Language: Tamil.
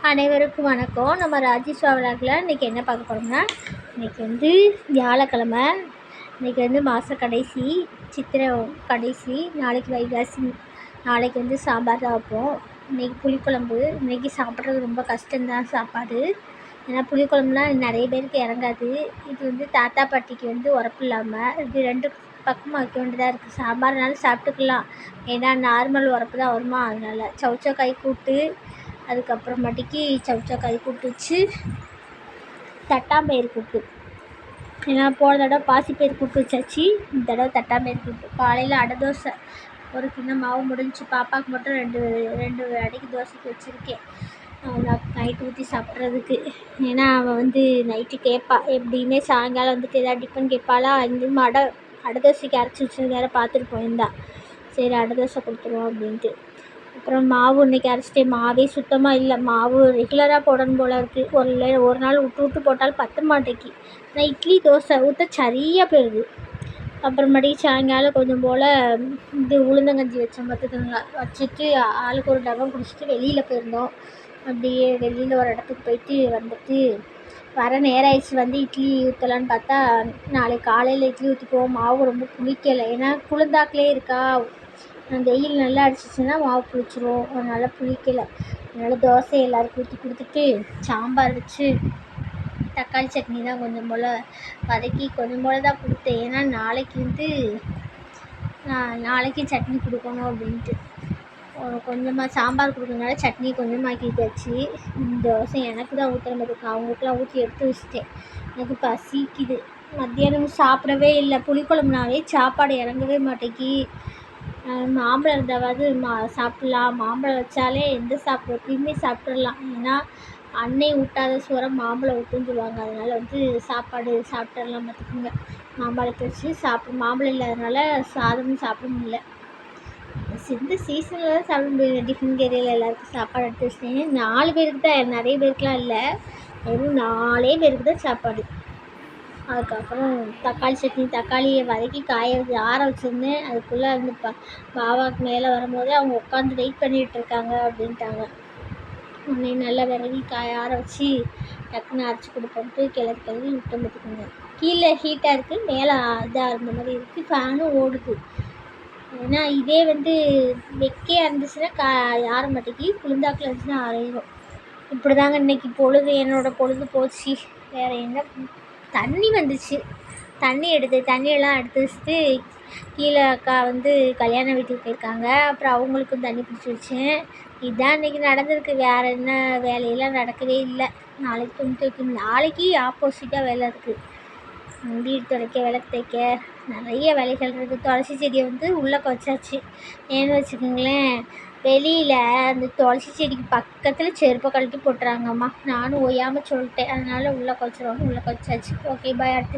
அனைவருக்கும் வணக்கம். நம்ம ராஜேஸ்வா விலாகில் இன்றைக்கி என்ன பார்க்க போகிறோம்னா, இன்றைக்கி வந்து வியாழக்கிழமை. இன்றைக்கி வந்து மாத கடைசி, சித்திரை கடைசி. நாளைக்கு வைகாசி. நாளைக்கு வந்து சாம்பார் தான் வைப்போம். இன்றைக்கி புளிக்குழம்பு. இன்றைக்கி சாப்பிட்றது ரொம்ப கஷ்டம்தான் சாப்பாடு. ஏன்னா புளிக்குழம்புலாம் நிறைய பேருக்கு இறங்காது. இது வந்து தாத்தா பாட்டிக்கு வந்து உரப்பு இல்லாமல் இது ரெண்டு பக்கமாக வைக்க வேண்டியதாக இருக்குது. சாம்பார்னாலும் சாப்பிட்டுக்கலாம், ஏன்னா நார்மல் உரப்பு தான் வருமா. அதனால் சவுச்சக்காய் கூட்டு, அதுக்கப்புறமாட்டிக்கு சவுச்சக்காய் கூட்டு வச்சு தட்டாம்பயிறு கூட்டு. ஏன்னா போன தடவை பாசிப்பயிறு கூட்டு வச்சாச்சு, இந்த தடவை தட்டாம்பயிறு கூட்டு. காலையில் அடை தோசை, ஒரு கிண்ணம் மாவு முடிஞ்சு. பாப்பாவுக்கு மட்டும் ரெண்டு அடைக்கு தோசைக்கு வச்சுருக்கேன், நைட்டு ஊற்றி சாப்பிட்றதுக்கு. ஏன்னா அவள் வந்து நைட்டு கேட்பா, எப்படியுமே சாயங்காலம் வந்துட்டு எதாவது டிஃபன் கேட்பாளா. இந்த அடை தோசைக்கு அரைச்சி வச்சு வேறு பார்த்துட்டு போயிருந்தா. சரி அடை தோசை கொடுத்துருவோம் அப்படின்ட்டு. அப்புறம் மாவு இன்றைக்கி அரைச்சிட்டேன். மாவே சுத்தமாக இல்லை. மாவு ரெகுலராக போடணும் போல் இருக்குது. ஒரு நாள் விட்டு போட்டால் பத்த மாட்டேக்கி. ஆனால் இட்லி தோசை ஊற்ற சரியாக போயிடுது. அப்புறமேட்டுக்கு சாயங்காலம் கொஞ்சம் போல் இது உளுந்தங்கஞ்சி வச்சோம் பார்த்துக்கோங்க. வச்சுட்டு ஆளுக்கு ஒரு டபம் குடிச்சிட்டு வெளியில் போயிருந்தோம். அப்படியே வெளியில் ஒரு இடத்துக்கு போயிட்டு வந்துட்டு வர நேரம் ஆயிடுச்சு. வந்து இட்லி ஊற்றலான்னு பார்த்தா, நாளைக்கு காலையில் இட்லி ஊற்றிக்குவோம். மாவு ரொம்ப புளிக்கலை, ஏன்னா குளிர்ந்தாக்கிலே இருக்கா. வெயில் நல்லா அடிச்சிச்சின்னா மாவு புளிச்சிரும், அதனால் புளிக்கலை. அதனால் தோசை எல்லாருக்கும் ஊற்றி கொடுத்துட்டு சாம்பார் வச்சு தக்காளி சட்னி தான் கொஞ்சம் போல் வதக்கி கொஞ்சம் போல் தான் கொடுத்தேன். ஏன்னா நாளைக்கு சட்னி கொடுக்கணும் அப்படின்ட்டு கொஞ்சமாக சாம்பார் கொடுக்கறதுனால சட்னி கொஞ்சமாக ஆக்கிட்டாச்சு. தோசை எனக்கு தான் ஊற்றுற மாதிரி இருக்கும். அவங்களுக்குலாம் ஊற்றி எடுத்து வச்சுட்டேன். எனக்கு பசிக்குது. மத்தியானம் சாப்பிடவே இல்லை. புளிக்குழம்புனாவே சாப்பாடு இறங்கவே மாட்டேங்கி. மாம்பழம் இருந்தாவது சாப்பிட்லாம். மாம்பழம் வச்சாலே எப்பயுமே சாப்பிட்றலாம். ஏன்னா அன்னை ஊட்டாத சோறை மாம்பழம் ஊட்டுன்னு சொல்லுவாங்க. அதனால் வந்து சாப்பாடு சாப்பிட்றலாம் பார்த்துக்குங்க. மாம்பழத்தை வச்சு மாம்பழம் இல்லாதனால சாதமும் சாப்பிட முடியல. இந்த சீசனில் தான் சாப்பிட முடியல. டிஃபன் ஏரியாவில் எல்லாருக்கும் சாப்பாடு எடுத்து வச்சிட்டேன். 4 பேருக்கு தான், நிறைய பேருக்குலாம் இல்லை. வெறும் 4 பேருக்கு தான் சாப்பாடு. அதுக்கப்புறம் தக்காளி சட்னி, தக்காளியை வதக்கி காய வச்சு ஆற வச்சுருந்தேன். அதுக்குள்ளே வந்து பாபாவுக்கு மேலே வரும்போதே அவங்க உட்காந்து வெயிட் பண்ணிகிட்ருக்காங்க அப்படின்ட்டாங்க. உடனே நல்லா விரவி ஆற வச்சு டக்குன்னு அரைச்சி கொடுப்போம்ட்டு கிளறி விட்டு பார்த்துக்கோங்க. கீழே ஹீட்டாக இருக்குது, மேலே இதாக இருந்த மாதிரி இருக்குது. ஃபேனும் ஓடுது. ஏன்னா இதே வந்து வெக்கையாக இருந்துச்சுன்னா ஆற மாட்டேங்கி, குளிர்ந்தாக்கில் இருந்துச்சுன்னா அரையிடும். இப்படி தாங்க இன்றைக்கி என்னோடய பொழுது போச்சு. வேறு என்ன, தண்ணி வந்துச்சு. தண்ணியெல்லாம் எடுத்து வச்சுட்டு கீழே அக்கா வந்து கல்யாண வீட்டுக்கு போயிருக்காங்க. அப்புறம் அவங்களுக்கும் தண்ணி பிடிச்சி வச்சேன். இதுதான் இன்றைக்கி நடந்திருக்கு. வேறு என்ன வேலையெல்லாம் நடக்கவே இல்லை. நாளைக்கு துணி துவைக்கணும். நாளைக்கு ஆப்போசிட்டாக வேலை இருக்குது. வீடு துடைக்க, விளக்கு தைக்க, நிறைய வேலைகள் இருக்குது. துளசி செடியை வந்து உள்ளே வச்சாச்சு. ஏன்னு வச்சுக்கோங்களேன், வெளியில் அந்த துளசி செடிக்கு பக்கத்தில் செருப்பை கழட்டி போட்டுறாங்கம்மா. நானும் ஓயாமல் சொல்லிட்டேன். அதனால் உள்ளே வச்சாச்சு. ஓகே, பாய். அடுத்து